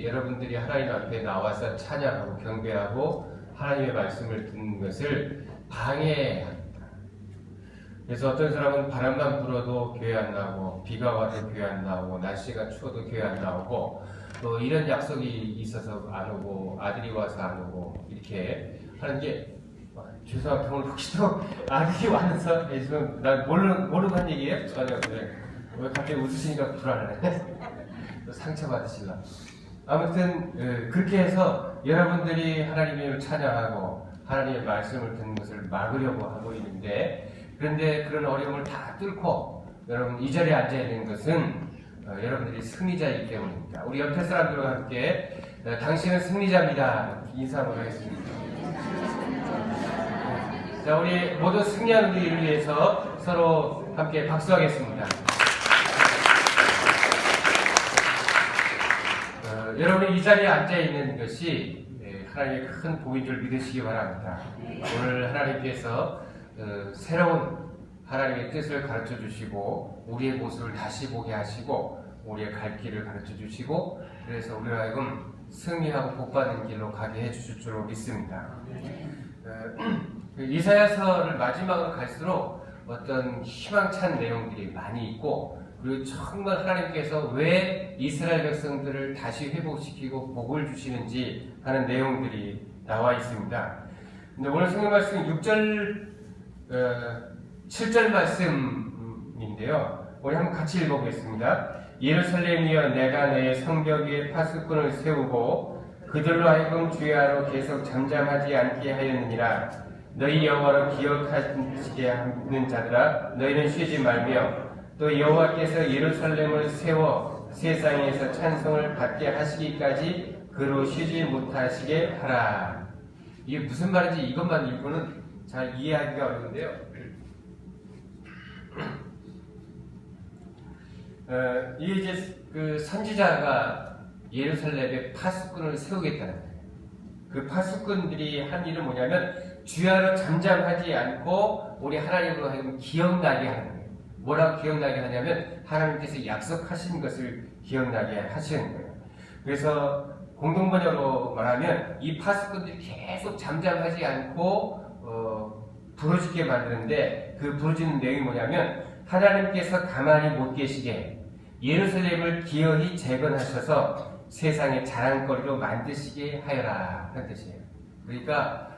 여러분들이 하나님 앞에 나와서 찬양하고 경배하고 하나님의 말씀을 듣는 것을 방해해야 합니다. 그래서 어떤 사람은 바람만 불어도 교회 안 나오고, 비가 와도 교회 안 나오고, 날씨가 추워도 교회 안 나오고, 또 이런 약속이 있어서 안 오고, 아들이 와서 안 오고, 이렇게 하는 게, 죄송합니다. 오늘 혹시 또 아들이 와서, 지금 난 모르고 한 얘기예요? 전혀. 왜 갑자기 웃으시니까 불안하네. 상처받으실라. 아무튼 그렇게 해서 여러분들이 하나님을 찬양하고 하나님의 말씀을 듣는 것을 막으려고 하고 있는데, 그런데 그런 어려움을 다 뚫고 여러분 이 자리에 앉아있는 것은 여러분들이 승리자이기 때문입니다. 우리 옆에 사람들과 함께 당신은 승리자입니다. 인사 한번 하겠습니다. 자, 우리 모두 승리하는 우리를 위해서 서로 함께 박수하겠습니다. 여러분이 이 자리에 앉아있는 것이 하나님의 큰 복인 줄 믿으시기 바랍니다. 오늘 하나님께서 새로운 하나님의 뜻을 가르쳐 주시고 우리의 모습을 다시 보게 하시고 우리의 갈 길을 가르쳐 주시고 그래서 우리가 하여금 승리하고 복받는 길로 가게 해주실 줄로 믿습니다. 이사야서를 마지막으로 갈수록 어떤 희망찬 내용들이 많이 있고, 그리고 정말 하나님께서 왜 이스라엘 백성들을 다시 회복시키고 복을 주시는지 하는 내용들이 나와 있습니다. 근데 오늘 성경 말씀 6절, 7절 말씀인데요. 우리 한번 같이 읽어보겠습니다. 예루살렘이여, 내가 내 성벽 위에 파수꾼을 세우고 그들로 하여금 주야로 계속 잠잠하지 않게 하였느니라. 너희 여호와를 기억하시게 하는 자들아, 너희는 쉬지 말며 또 여호와께서 예루살렘을 세워 세상에서 찬송을 받게 하시기까지 그로 쉬지 못하시게 하라. 이게 무슨 말인지 이것만 읽고는 잘 이해하기가 어려운데요. 이게 이제 그 선지자가 예루살렘에 파수꾼을 세우겠다는 거예요. 그 파수꾼들이 한 일은 뭐냐면 주야로 잠잠하지 않고 우리 하나님으로 하여금 기억나게 하는 거예요. 뭐라고 기억나게 하냐면 하나님께서 약속하신 것을 기억나게 하시는 거예요. 그래서 공동번역으로 말하면 이 파수꾼들이 계속 잠잠하지 않고 부르짖게 만드는데, 그 부르짖는 내용이 뭐냐면 하나님께서 가만히 못 계시게 예루살렘을 기어이 재건하셔서 세상의 자랑거리로 만드시게 하여라 하는 뜻이에요. 그러니까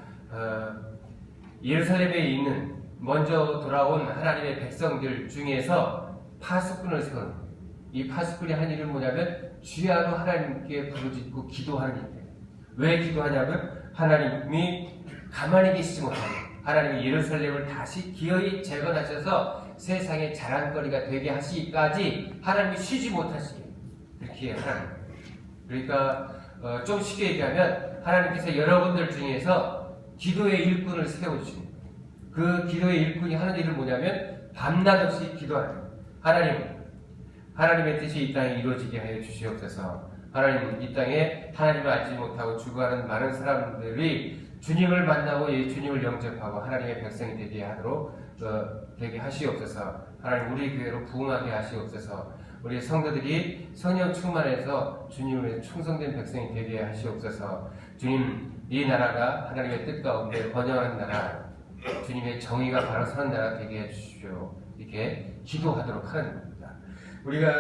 예루살렘에 있는 먼저 돌아온 하나님의 백성들 중에서 파수꾼을 세우는 거예요. 이 파수꾼이 한 일은 뭐냐면 주야로 하나님께 부르짖고 기도하는 일이에요. 왜 기도하냐면 하나님이 가만히 계시지 못하고 하나님이 예루살렘을 다시 기어이 재건하셔서 세상의 자랑거리가 되게 하시기까지 하나님이 쉬지 못하시게 그렇게 하라는 거예요. 그러니까 좀 쉽게 얘기하면 하나님께서 여러분들 중에서 기도의 일꾼을 세워주시는 거예요. 그 기도의 일꾼이 하는 일은 뭐냐면 밤낮 없이 기도하는 거예요. 하나님의 뜻이 이 땅에 이루어지게 하여 주시옵소서. 하나님, 이 땅에 하나님을 알지 못하고 죽어가는 많은 사람들이 주님을 만나고 주님을 영접하고 하나님의 백성이 되게 하도록 되게 하시옵소서. 하나님, 우리 교회로 부흥하게 하시옵소서. 우리 성도들이 성령 충만해서 주님의 충성된 백성이 되게 하시옵소서. 주님, 이 나라가 하나님의 뜻 가운데 번영하는 나라, 주님의 정의가 바로 서는 나라 되게 해주십시오. 이렇게 기도하도록 하는 겁니다. 우리가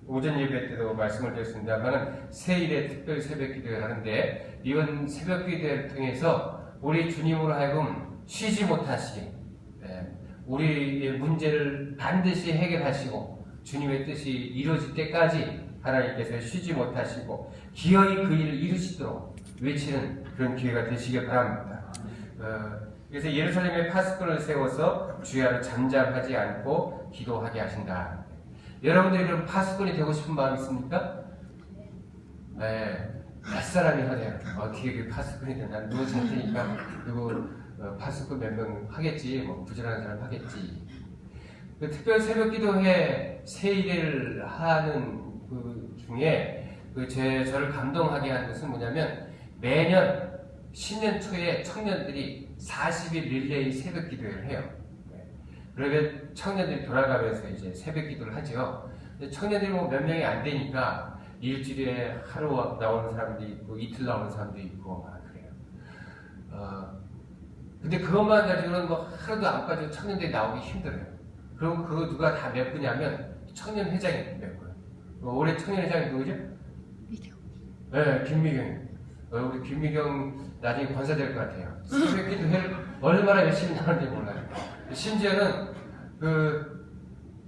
오전 예배 때도 말씀을 드렸습니다만 새일에 특별 새벽 기도를 하는데, 이번 새벽 기도를 통해서 우리 주님으로 하여금 쉬지 못하시게, 우리의 문제를 반드시 해결하시고 주님의 뜻이 이루어질 때까지 하나님께서 쉬지 못하시고 기어이 그 일을 이루시도록 외치는 그런 기회가 되시길 바랍니다. 그래서 예루살렘에 파수꾼을 세워서 주야로 잠잠하지 않고 기도하게 하신다. 여러분들이 그럼 파수꾼이 되고 싶은 마음 있습니까? 네. 몇 사람이 하네요. 어떻게 그 파수꾼이 되나? 난 누구 잘 테니까 그리고 파수꾼 몇 명 하겠지. 뭐 부지런한 사람 하겠지. 그 특별 새벽 기도회 세일을 하는 그 중에 저를 감동하게 하는 것은 뭐냐면 매년 신년 초에 청년들이 40일 릴레이 새벽 기도회를 해요. 그러면 청년들이 돌아가면서 이제 새벽 기도를 하죠. 청년들이 뭐 몇 명이 안 되니까 일주일에 하루 나오는 사람도 있고 이틀 나오는 사람도 있고 그래요. 근데 그것만 가지고는 뭐 하루도 안 빠지고 청년들이 나오기 힘들어요. 그럼 그거 누가 다 메꾸냐면 청년회장이 메꿔요. 올해 청년회장이 누구죠? 미경. 네, 김미경. 우리 김미경 나중에 권사 될 것 같아요. 새벽기도회를 얼마나 열심히 하는지 몰라요. 심지어는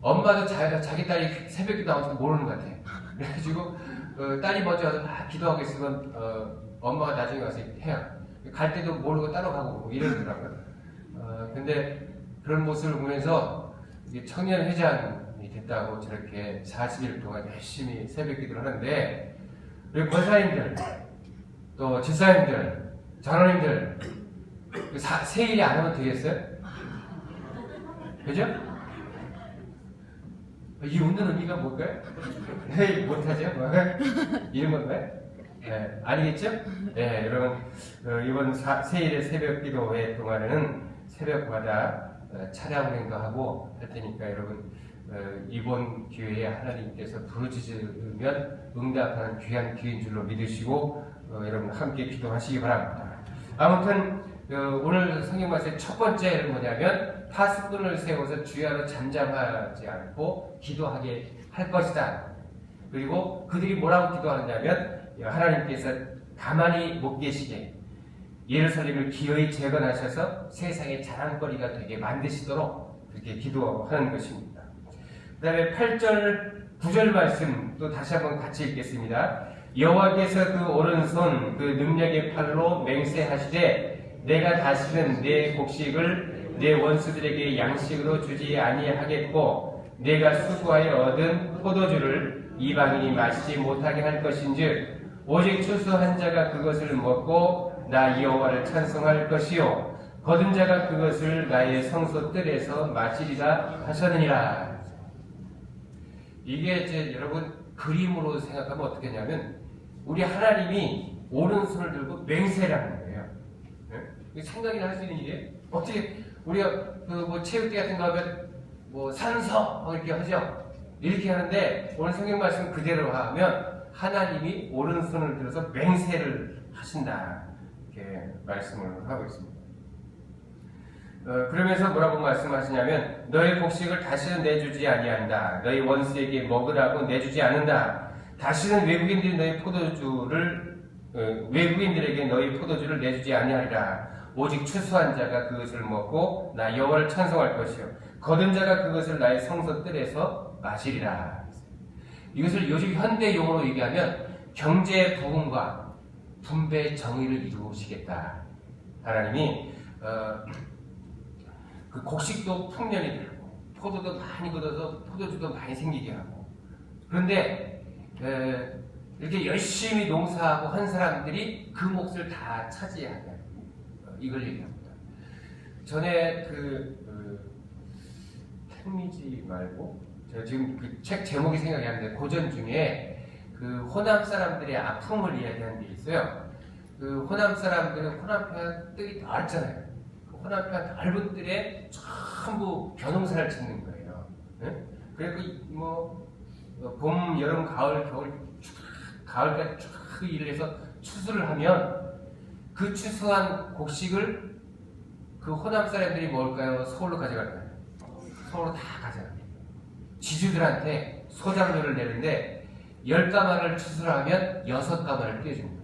엄마도 자기 딸이 새벽기도 나오는지 모르는 것 같아요. 그래가지고 딸이 먼저 와서 막 기도하고 있으면 엄마가 나중에 와서 해요. 갈 때도 모르고 따라가고 이러더라고요. 근데 그런 모습을 보면서 청년회장이 됐다고 저렇게 40일 동안 열심히 새벽기도를 하는데 우리 권사님들 또 집사님들 장로님들 세일이 안 하면 되겠어요? 그죠? 이 웃는 의미가 뭘까요? 못하죠? 이런 건가요? 네, 아니겠죠? 네, 여러분 이번 세일의 새벽 기도회 동안에는 새벽마다 차량 운행도 하고 할 테니까 여러분 이번 기회에 하나님께서 부르짖으면 응답하는 귀한 기회인 줄로 믿으시고 여러분 함께 기도하시기 바랍니다. 아무튼 오늘 성경 말씀의 첫 번째는 뭐냐면 파수꾼을 세워서 주야로 잠잠하지 않고 기도하게 할 것이다. 그리고 그들이 뭐라고 기도하느냐면 하나님께서 가만히 못 계시게 예루살렘을 기어이 재건하셔서 세상의 자랑거리가 되게 만드시도록 그렇게 기도하는 것입니다. 그 다음에 8절 9절 말씀 또 다시 한번 같이 읽겠습니다. 여호와께서 그 오른손 그 능력의 팔로 맹세하시되 내가 다시는 내 곡식을 내 원수들에게 양식으로 주지 아니하겠고 내가 수고하여 얻은 포도주를 이방인이 마시지 못하게 할 것인즉 오직 추수한 자가 그것을 먹고 나 여호와를 찬송할 것이요 거둔 자가 그것을 나의 성소 뜰에서 마시리라 하셨느니라. 이게 이제 여러분 그림으로 생각하면 어떻게 하냐면 우리 하나님이 오른손을 들고 맹세를 하는 거예요. 네? 생각이나 할 수 있는 일이에요. 어떻게 우리가 뭐 체육대 같은 거 하면 뭐 산서 이렇게 하죠. 이렇게 하는데 오늘 성경 말씀 그대로 하면 하나님이 오른손을 들어서 맹세를 하신다. 이렇게 말씀을 하고 있습니다. 그러면서 뭐라고 말씀하시냐면 너의 곡식을 다시는 내주지 아니한다. 너희 원수에게 먹으라고 내주지 않는다. 다시는 외국인들에게 너희 포도주를 내주지 아니하리라. 오직 추수한 자가 그것을 먹고 나 여호와를 찬송할 것이요 거둔 자가 그것을 나의 성소 뜰에서 마시리라. 이것을 요즘 현대 용어로 얘기하면 경제 부흥과 분배 정의를 이루시겠다. 하나님이 그 곡식도 풍년이 되고 포도도 많이 걷어서 포도주도 많이 생기게 하고 그런데 이렇게 열심히 농사하고 한 사람들이 그 몫을 다 차지하는 이걸 얘기합니다. 전에 택미지 말고 제가 지금 그 책 제목이 생각이 안 나는데 고전 중에 그 호남 사람들의 아픔을 이야기하는 게 있어요. 그 호남 사람들은 호남편 뜰이 넓잖아요. 그 호남편 넓은 뜰에 전부 벼농사를 짓는 거예요. 네? 그래서 뭐 봄, 여름, 가을, 겨울 가을까지 쭉 일을 해서 추수를 하면 그 추수한 곡식을 그 호남 사람들이 먹을까요? 서울로 가져갈까요? 서울로 다 가져가요. 지주들한테 소장료를 내는데 10가마를 추수를 하면 6가마를 떼줍니다.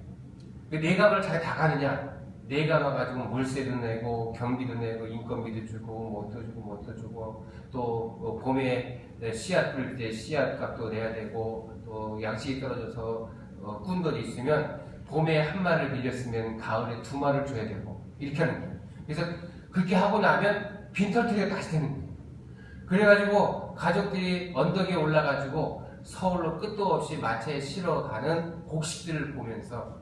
그 4가마를 자기 다 가느냐? 4가마 가지고 물세도 내고 경비도 내고 인건비도 주고 뭣도 주고 뭣도 주고 또 봄에 씨앗 뿌릴 때 씨앗 값도 내야 되고 또 양식이 떨어져서 꾼돈이 있으면 봄에 한 마리를 빌렸으면 가을에 2마리를 줘야 되고 이렇게 하는 거예요. 그래서 그렇게 하고 나면 빈털터리가 다시 되는 거예요. 그래가지고 가족들이 언덕에 올라가지고 서울로 끝도 없이 마차에 실어 가는 곡식들을 보면서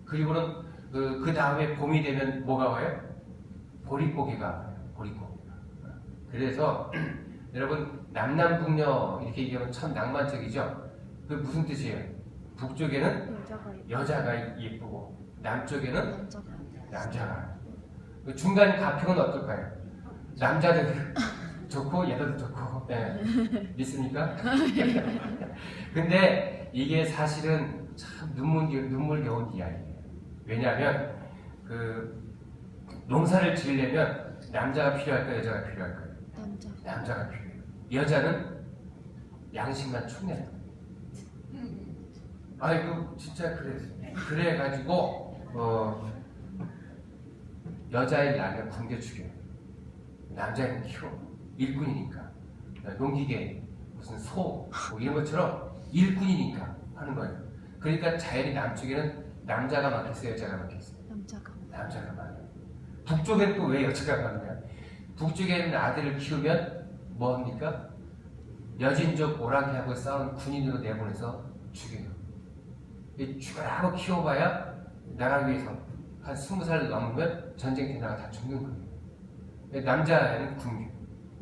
그리고는 그 다음에 봄이 되면 뭐가 와요? 보릿고개가 와요. 보릿고개가. 그래서 여러분 남남북녀 이렇게 얘기하면 참 낭만적이죠. 그 무슨 뜻이에요? 북쪽에는 여자가 예쁘고 남쪽에는 남자가. 그 중간 가평은 어떨까요? 남자들 좋고 얘도 좋고 네. 믿습니까? 근데 이게 사실은 참 눈물겨운 이야기예요. 왜냐하면 그 농사를 지으려면 남자가 필요할까요? 여자가 필요할까요? 남자가 필요해요. 여자는 양식만 축내는 거예요. 아이고 진짜 그래가지고 여자애 낳으면 굶겨 죽여요. 남자애는 키워. 일꾼이니까. 농기계 무슨 소 뭐 이런 것처럼 일꾼이니까 하는 거예요. 그러니까 자연이 남쪽에는 남자가 많겠어요? 여자가 많겠어요? 남자가 많아요. 북쪽에는 또 왜 여자가 많냐? 북쪽에는 아들을 키우면 뭐 합니까? 여진족 오랑캐하고 싸운 군인으로 내보내서 죽여요. 죽으라고 키워봐야 나라를 위해서 한 20살 넘으면 전쟁터에 나가 다 죽는 거예요. 남자애는 굶겨.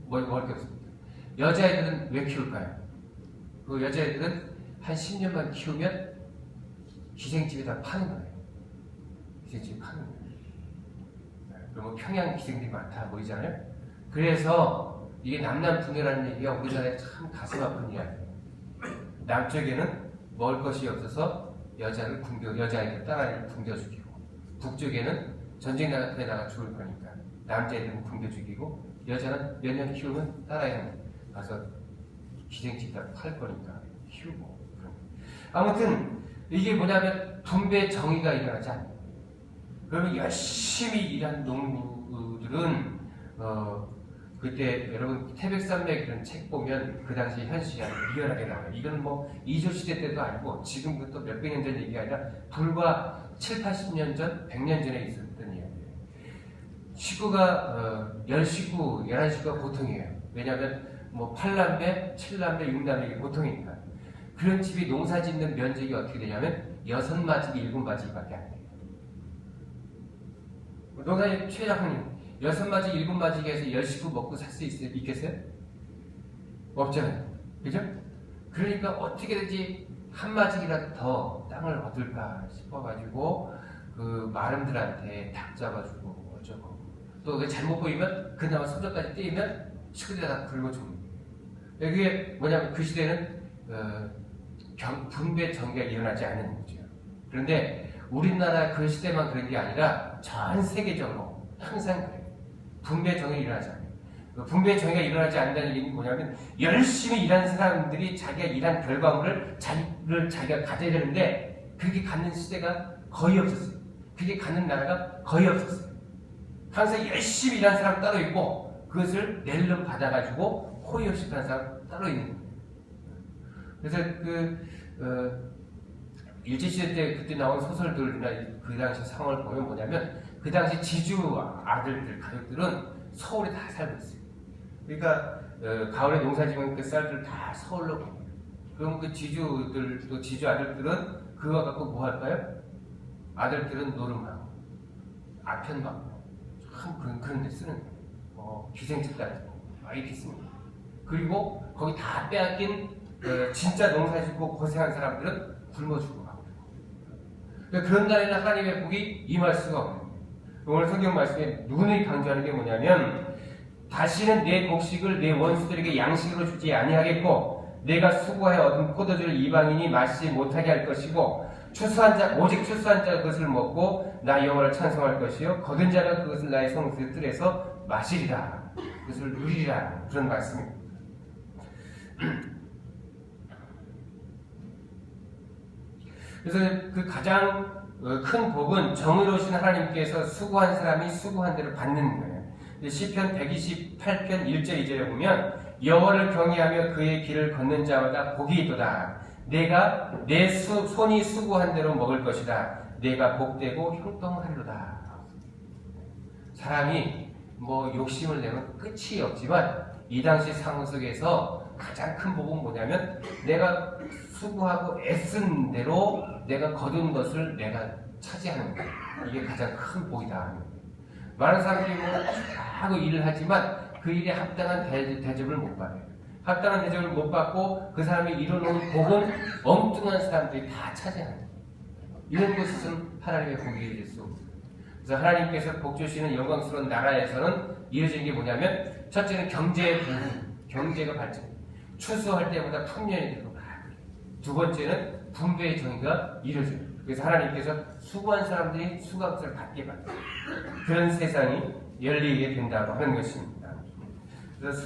먹을 게 없습니다. 여자애들은 왜 키울까요? 그 여자애들은 한 10년만 키우면 기생집에다 파는 거예요. 기생집에 파는 거예요. 그리고 평양 기생들이 많다 보이잖아요. 그래서 이게 남남분열하는 얘기가 우리나라에 참 가슴 아픈 이야기예요. 남쪽에는 먹을 것이 없어서 여자애들 딸아이를 굶겨 죽이고, 북쪽에는 전쟁 나가 죽을 거니까 남자애들은 굶겨 죽이고, 여자는 몇 년 키우면 딸아이는 가서 기생집에다 팔 거니까 키우고. 아무튼 이게 뭐냐면 분배 정의가 일어나지 않아요. 그러면 열심히 일한 농부들은 그때 여러분 태백산맥 이런 책 보면 그 당시 현실이 아주 리얼하게 나와요. 이건 뭐 이조 시대 때도 아니고 지금부터 몇백 년 전 얘기가 아니라 불과 7, 80년 전, 100년 전에 있었던 이야기예요. 식구가 10식구, 11식구가 보통이에요. 왜냐하면 뭐 8남매, 7남매, 6남매 이게 보통이니까. 그런 집이 농사 짓는 면적이 어떻게 되냐면 6마지기, 7마지기밖에 안 돼요. 농사의 최장님 6마지기, 7마지기에서 10식구 먹고 살 수 있겠어요? 없잖아요. 그죠? 그러니까 어떻게든지 한 마지기라도 더 땅을 얻을까 싶어가지고 그 마름들한테 닭 잡아주고 어쩌고 또 잘못 보이면 그나마 손절까지 떼면 식구들이 다 굶어 죽는 거예요. 그게 뭐냐면 그 시대는 분배 정의가 일어나지 않는 거죠. 그런데 우리나라 그 시대만 그런 게 아니라 전 세계적으로 항상 그래요. 분배 정의가 일어나지 않아요. 분배 정의가 일어나지 않는다는 얘기는 뭐냐면 열심히 일한 사람들이 자기가 일한 결과물을 자기가 가져야 되는데 그렇게 갖는 시대가 거의 없었어요. 그게 갖는 나라가 거의 없었어요. 항상 열심히 일한 사람 따로 있고 그것을 낼름 받아가지고 호의호식하는 사람 따로 있는 거예요. 그래서 일제시대 때 그때 나온 소설들이나 그 당시 상황을 보면 뭐냐면 그 당시 지주 아들들, 가족들은 서울에 다 살고 있어요. 그러니까 가을에 농사지은 그 쌀들 다 서울로 보내요. 그럼 그 지주들, 또 지주 아들들은 그거 갖고 뭐 할까요? 아들들은 노름하고 아편받고 참 그런 데 쓰는 거예요. 기생집 따지고 이렇게 씁니다. 그리고 거기 다 빼앗긴 진짜 농사짓고 고생한 사람들은 굶어 죽고 가고. 그런 날에는 하나님의 복이 임할 수가 없는 거예요. 오늘 성경 말씀에 누누이 강조하는 게 뭐냐면 다시는 내 곡식을 내 원수들에게 양식으로 주지 아니하겠고 내가 수고하여 얻은 포도주를 이방인이 마시지 못하게 할 것이고 오직 추수한 자가 그것을 먹고 나 여호와를 찬송할 것이요 거둔 자가 그것을 나의 성소의 뜰에서 마시리라. 그것을 누리리라. 그런 말씀입니다. 그래서 그 가장 큰 복은 정의로우신 하나님께서 수고한 사람이 수고한 대로 받는 거예요. 시편 128편 1절 2절에 보면 여호와를 경외하며 그의 길을 걷는 자마다 복이 있도다. 내가 내 손이 수고한 대로 먹을 것이다. 내가 복되고 형통하리로다. 사람이 뭐 욕심을 내면 끝이 없지만 이 당시 상황 속에서 가장 큰 복은 뭐냐면 내가 수고하고 애쓴 대로 내가 거둔 것을 내가 차지하는 거예요. 이게 가장 큰 복이다. 많은 사람들이 뭐 하고 일을 하지만 그 일에 합당한 대접을 못 받아요. 합당한 대접을 못 받고 그 사람이 이뤄놓은 복은 엉뚱한 사람들이 다 차지하는 거예요. 이런 것은 하나님의 복이 될 수 없어요. 그래서 하나님께서 복 주시는 영광스러운 나라에서는 이루어진 게 뭐냐면, 첫째는 경제의 부흥, 경제가 발전, 추수할 때보다 풍년이 되고, 두 번째는 분배의 정의가 이루어져요. 그래서 하나님께서 수고한 사람들이 수고함을 받게 만들어요. 그런 세상이 열리게 된다고 하는 것입니다. 그래서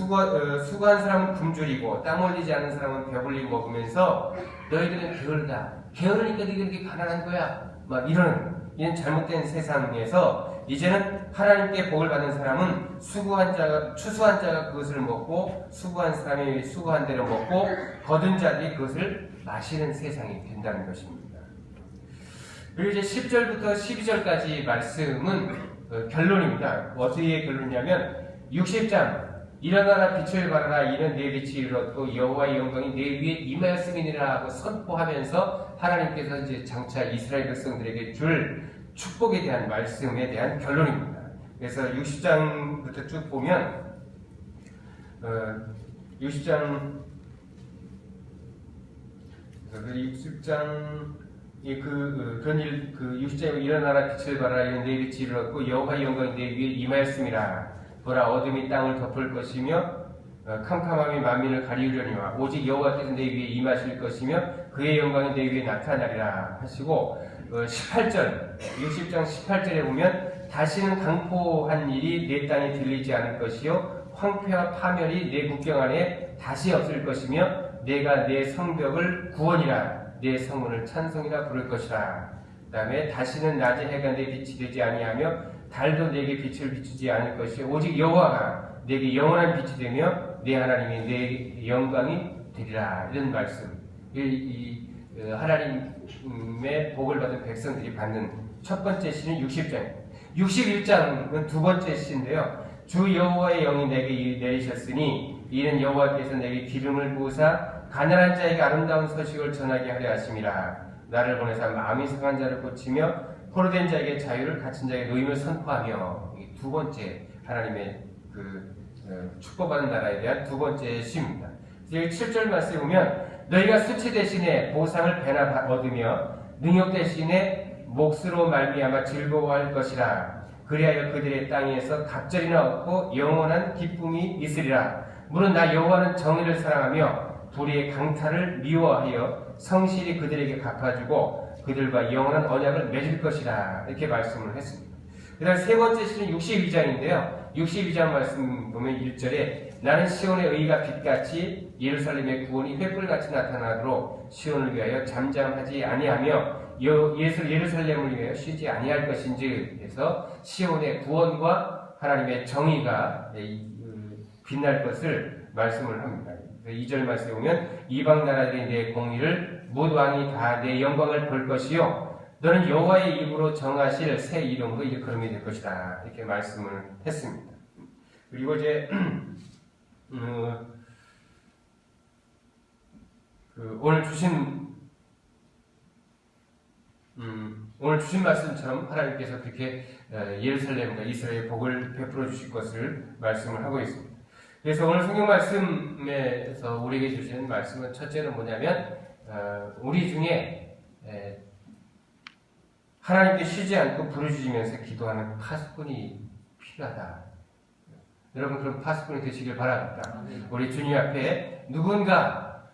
수고한 사람은 굶주리고 땀 흘리지 않는 사람은 배불리 먹으면서 너희들은 게으르다. 게으르니까 너희들이 이렇게 가난한 거야. 막 이런 잘못된 세상에서 이제는 하나님께 복을 받은 사람은 추수한 자가 그것을 먹고 수고한 사람이 수고한 대로 먹고 거둔 자들이 그것을 마시는 세상이 된다는 것입니다. 그리고 이제 10절부터 12절까지 말씀은 결론입니다. 어디에 결론이냐면 60장 일어나라 빛을 발하라 이는 내 빛이 이르렀고 여호와의 영광이 내 위에 임하였음이니라 하고 선포하면서 하나님께서 이제 장차 이스라엘 백성들에게 줄 축복에 대한 말씀에 대한 결론입니다. 그래서 60장부터 쭉 보면 60장 60장에 일어나라 빛을 발하라 이는 내 빛이 이르렀고 여호와의 영광이 내 위에 임하였음이라. 보라 어둠이 땅을 덮을 것이며 캄캄함이 만민을 가리우려니와 오직 여호와께서 내 위에 임하실 것이며 그의 영광이 내 위에 나타나리라 하시고 18절 60장 18절에 보면 다시는 강포한 일이 내 땅에 들리지 않을 것이요 황폐와 파멸이 내 국경 안에 다시 없을 것이며 내가 내 성벽을 구원이라 내 성문을 찬송이라 부를 것이라. 그 다음에 다시는 낮에 해가 내 빛이 되지 아니하며 달도 내게 빛을 비추지 않을 것이요 오직 여호와가 내게 영원한 빛이 되며 내 하나님이 내 영광이 되리라. 이런 말씀. 하나님의 복을 받은 백성들이 받는 첫 번째 시는 60장. 61장은 두 번째 시인데요. 주 여호와의 영이 내게 내리셨으니 이는 여호와께서 내게 기름을 부으사 가난한 자에게 아름다운 소식을 전하게 하려 하심이라. 나를 보내사 마음이 상한 자를 고치며 포로된 자에게 자유를 갇힌 자에게 노임을 선포하며. 두 번째 하나님의 축복받은 나라에 대한 두 번째 시입니다. 7절 말씀에 보면 너희가 수치 대신에 보상을 배나 얻으며 능욕 대신에 몫으로 말미암아 즐거워할 것이라. 그리하여 그들의 땅에서 갑절이나 얻고 영원한 기쁨이 있으리라. 물론 나 여호와는 정의를 사랑하며 불의의 강탈을 미워하여 성실히 그들에게 갚아주고 그들과 영원한 언약을 맺을 것이라. 이렇게 말씀을 했습니다. 그 다음 세 번째 시는 62장인데요. 62장 말씀 보면 1절에 나는 시온의 의가 빛같이 예루살렘의 구원이 횃불같이 나타나도록 시온을 위하여 잠잠하지 아니하며 예루살렘을 위하여 쉬지 아니할 것인지. 해서 시온의 구원과 하나님의 정의가 빛날 것을 말씀을 합니다. 2절 말씀에 보면 이방 나라들이 내 공의를 뭇 왕이 다 내 영광을 볼 것이요 너는 여호와의 입으로 정하실 새 이름으로 일컬음이 될 것이다. 이렇게 말씀을 했습니다. 그리고 이제 오늘 주신 말씀처럼 하나님께서 그렇게 예루살렘과 이스라엘의 복을 베풀어 주실 것을 말씀을 하고 있습니다. 그래서 오늘 성경 말씀에서 우리에게 주시는 말씀은 첫째는 뭐냐면 우리 중에 하나님께 쉬지 않고 부르짖으면서 기도하는 파수꾼이 필요하다. 여러분 그런 파수꾼이 되시길 바랍니다. 우리 주님 앞에 누군가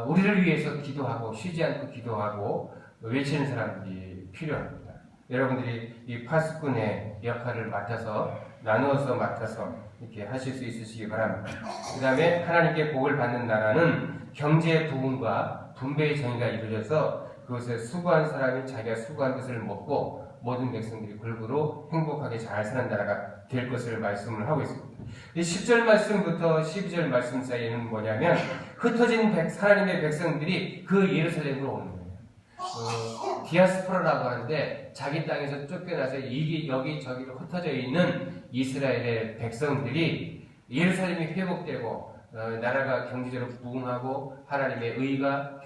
우리를 위해서 기도하고 쉬지 않고 기도하고 외치는 사람들이 필요합니다. 여러분들이 이 파수꾼의 역할을 나누어서 맡아서 이렇게 하실 수 있으시기 바랍니다. 그 다음에 하나님께 복을 받는 나라는 경제의 부흥과 분배의 정의가 이루어져서 그것에 수고한 사람이 자기가 수고한 것을 먹고 모든 백성들이 골고루 행복하게 잘 사는 나라가 될 것을 말씀을 하고 있습니다. 10절 말씀부터 12절 말씀 사이에는 뭐냐면 흩어진 하나님의 백성들이 그 예루살렘으로 오는 거예요. 디아스포라라고 하는데 자기 땅에서 쫓겨나서 여기저기로 흩어져 있는 이스라엘의 백성들이 예루살렘이 회복되고 나라가 경제적으로 부흥하고 하나님의 의가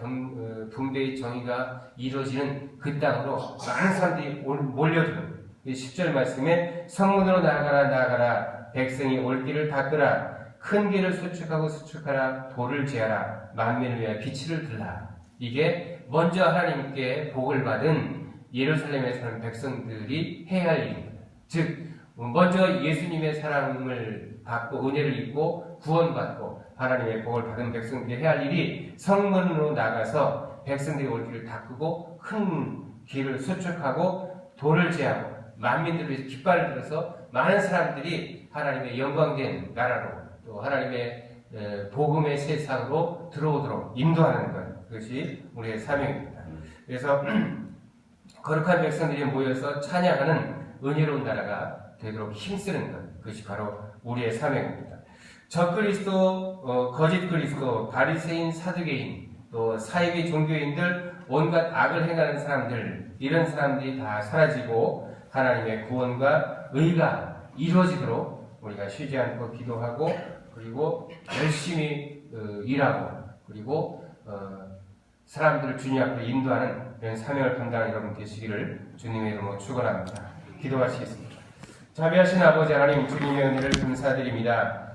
분배의 정의가 이루어지는 그 땅으로 많은 사람들이 몰려드는 10절 말씀에 성문으로 나아가라 백성이 올 길을 닦으라 큰 길을 수축하라 돌을 제하라 만민을 위하여 빛을 들라. 이게 먼저 하나님께 복을 받은 예루살렘에 사는 백성들이 해야 할 일입니다. 즉 먼저 예수님의 사랑을 받고 은혜를 입고 구원받고 하나님의 복을 받은 백성들이 해야 할 일이 성문으로 나가서 백성들이 올 길을 닦고 큰 길을 수축하고 돌을 제하고 만민들을 위해서 깃발을 들어서 많은 사람들이 하나님의 영광된 나라로 또 하나님의 복음의 세상으로 들어오도록 인도하는 것, 그것이 우리의 사명입니다. 그래서 거룩한 백성들이 모여서 찬양하는 은혜로운 나라가 되도록 힘쓰는 것, 그것이 바로 우리의 사명입니다. 적그리스도, 거짓 그리스도, 바리새인, 사두개인, 또 사이비 종교인들, 온갖 악을 행하는 사람들, 이런 사람들이 다 사라지고 하나님의 구원과 의가 이루어지도록 우리가 쉬지 않고 기도하고 그리고 열심히 일하고 그리고 사람들을 주님 앞으로 인도하는 이런 사명을 감당하는 여러분 되시기를 주님의 이름으로 축원합니다. 기도하시겠습니다. 자비하신 아버지 하나님, 주님의 은혜를 감사드립니다.